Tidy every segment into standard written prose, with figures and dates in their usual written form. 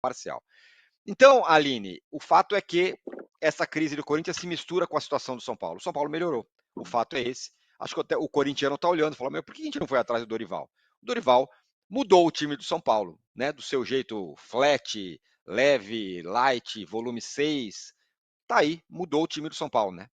parcial. Então, Aline, o fato é que essa crise do Corinthians se mistura com a situação do São Paulo. O São Paulo melhorou. O fato é esse. Acho que até o corintiano está olhando e falou, por que a gente não foi atrás do Dorival? O Dorival mudou o time do São Paulo, né? Do seu jeito flat, leve, light, volume 6. Tá aí, mudou o time do São Paulo, né?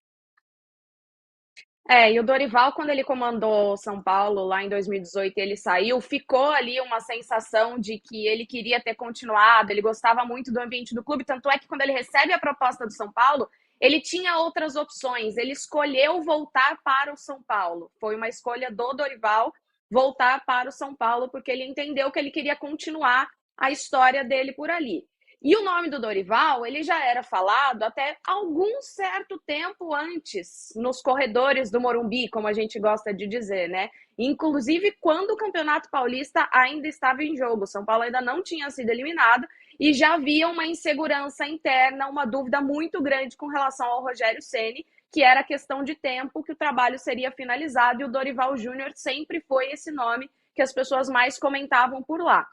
E o Dorival, quando ele comandou São Paulo lá em 2018, ele saiu, ficou ali uma sensação de que ele queria ter continuado, ele gostava muito do ambiente do clube, tanto é que quando ele recebe a proposta do São Paulo, ele tinha outras opções, ele escolheu voltar para o São Paulo. Foi uma escolha do Dorival voltar para o São Paulo, porque ele entendeu que ele queria continuar a história dele por ali. E o nome do Dorival, ele já era falado até algum certo tempo antes, nos corredores do Morumbi, como a gente gosta de dizer, né? Inclusive quando o Campeonato Paulista ainda estava em jogo. São Paulo ainda não tinha sido eliminado e já havia uma insegurança interna, uma dúvida muito grande com relação ao Rogério Ceni, que era questão de tempo que o trabalho seria finalizado, e o Dorival Júnior sempre foi esse nome que as pessoas mais comentavam por lá.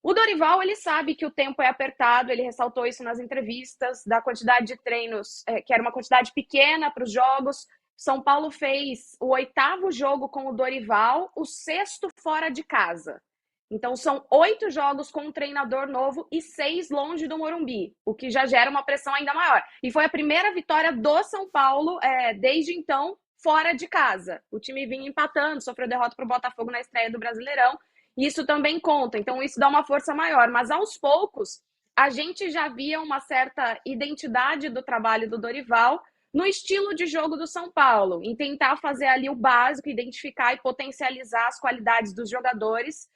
O Dorival, ele sabe que o tempo é apertado, ele ressaltou isso nas entrevistas, da quantidade de treinos, que era uma quantidade pequena para os jogos. São Paulo fez o 8º jogo com o Dorival, o 6º fora de casa. Então, são 8 jogos com um treinador novo e 6 longe do Morumbi, o que já gera uma pressão ainda maior. E foi a primeira vitória do São Paulo, desde então, fora de casa. O time vinha empatando, sofreu derrota para o Botafogo na estreia do Brasileirão, isso também conta, então isso dá uma força maior. Mas aos poucos, a gente já via uma certa identidade do trabalho do Dorival no estilo de jogo do São Paulo, em tentar fazer ali o básico, identificar e potencializar as qualidades dos jogadores.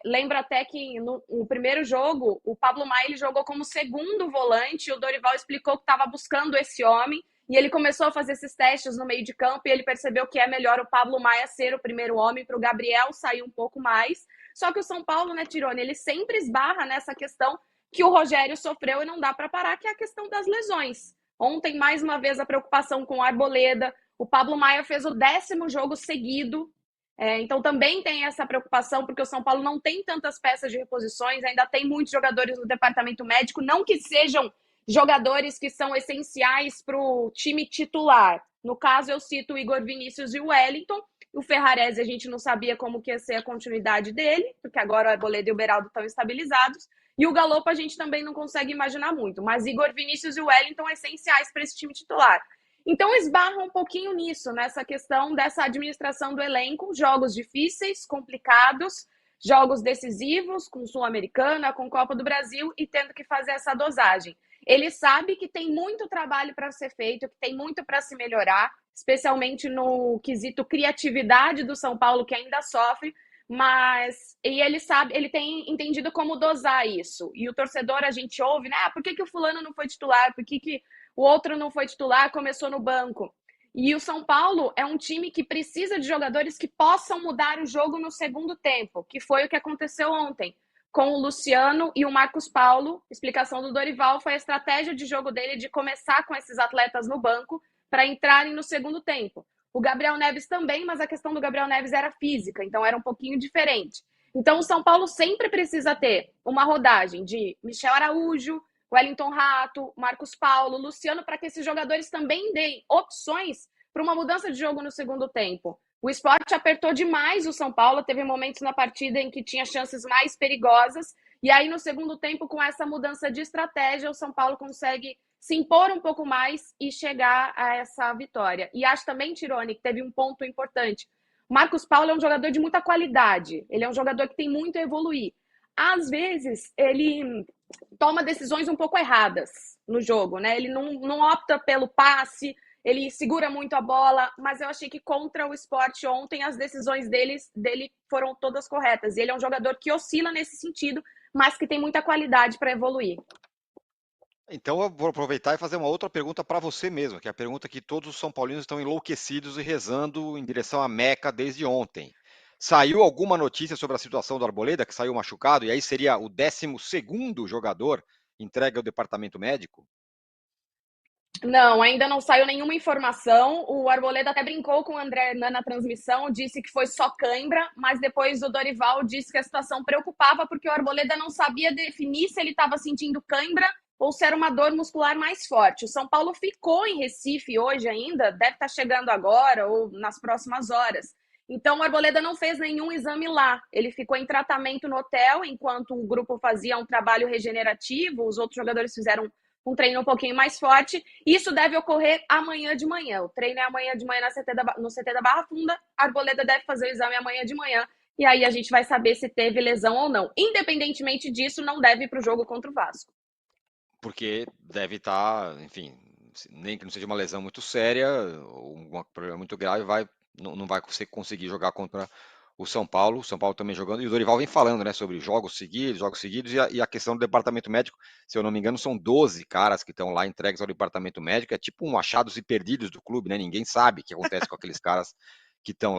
Lembro até que no primeiro jogo, o Pablo Maia ele jogou como segundo volante, e o Dorival explicou que estava buscando esse homem, e ele começou a fazer esses testes no meio de campo e ele percebeu que é melhor o Pablo Maia ser o primeiro homem para o Gabriel sair um pouco mais. Só que o São Paulo, né, Tirone, ele sempre esbarra nessa questão que o Rogério sofreu e não dá para parar, que é a questão das lesões. Ontem, mais uma vez, a preocupação com o Arboleda. O Pablo Maia fez o 10º jogo seguido. Então também tem essa preocupação, porque o São Paulo não tem tantas peças de reposições, ainda tem muitos jogadores no departamento médico, não que sejam jogadores que são essenciais para o time titular. No caso, eu cito o Igor Vinícius e o Wellington. O Ferrarese, a gente não sabia como que ia ser a continuidade dele, porque agora o Arboleda e o Beraldo estão estabilizados. E o Galopo a gente também não consegue imaginar muito. Mas Igor Vinícius e o Wellington essenciais para esse time titular. Então esbarra um pouquinho nisso, nessa questão dessa administração do elenco, jogos difíceis, complicados, jogos decisivos, com Sul-Americana, com Copa do Brasil, e tendo que fazer essa dosagem. Ele sabe que tem muito trabalho para ser feito, que tem muito para se melhorar, especialmente no quesito criatividade do São Paulo, que ainda sofre, mas e ele sabe, ele tem entendido como dosar isso. E o torcedor, a gente ouve, né? Por que o fulano não foi titular? Por que o outro não foi titular, começou no banco? E o São Paulo é um time que precisa de jogadores que possam mudar o jogo no segundo tempo, que foi o que aconteceu ontem com o Luciano e o Marcos Paulo. Explicação do Dorival foi a estratégia de jogo dele de começar com esses atletas no banco para entrarem no segundo tempo. O Gabriel Neves também, mas a questão do Gabriel Neves era física, então era um pouquinho diferente. Então o São Paulo sempre precisa ter uma rodagem de Michel Araújo, Wellington Rato, Marcos Paulo, Luciano, para que esses jogadores também deem opções para uma mudança de jogo no segundo tempo. O Sport apertou demais o São Paulo, teve momentos na partida em que tinha chances mais perigosas, e aí no segundo tempo, com essa mudança de estratégia, o São Paulo consegue se impor um pouco mais e chegar a essa vitória. E acho também, Tirone, que teve um ponto importante. Marcos Paulo é um jogador de muita qualidade, ele é um jogador que tem muito a evoluir. Às vezes, ele toma decisões um pouco erradas no jogo, né? Ele não opta pelo passe, ele segura muito a bola, mas eu achei que contra o Sport ontem as decisões dele foram todas corretas. E ele é um jogador que oscila nesse sentido, mas que tem muita qualidade para evoluir. Então eu vou aproveitar e fazer uma outra pergunta para você mesmo, que é a pergunta que todos os São Paulinos estão enlouquecidos e rezando em direção à Meca desde ontem. Saiu alguma notícia sobre a situação do Arboleda, que saiu machucado, e aí seria o 12º jogador entregue ao departamento médico? Não, ainda não saiu nenhuma informação. O Arboleda até brincou com o André Hernan na transmissão, disse que foi só cãibra, mas depois o Dorival disse que a situação preocupava porque o Arboleda não sabia definir se ele estava sentindo cãibra ou se era uma dor muscular mais forte. O São Paulo ficou em Recife hoje ainda, deve estar chegando agora ou nas próximas horas. Então o Arboleda não fez nenhum exame lá. Ele ficou em tratamento no hotel enquanto o grupo fazia um trabalho regenerativo, os outros jogadores fizeram um treino um pouquinho mais forte. Isso deve ocorrer amanhã de manhã. O treino é amanhã de manhã no CT da Barra Funda. A Arboleda deve fazer o exame amanhã de manhã. E aí a gente vai saber se teve lesão ou não. Independentemente disso, não deve ir para o jogo contra o Vasco. Porque deve estar, enfim, nem que não seja uma lesão muito séria, ou um problema muito grave, não vai conseguir jogar contra o São Paulo. O São Paulo também jogando, e o Dorival vem falando, né, sobre jogos seguidos, e a questão do departamento médico, se eu não me engano, são 12 caras que estão lá entregues ao departamento médico, é tipo um achados e perdidos do clube, né? Ninguém sabe o que acontece com aqueles caras que estão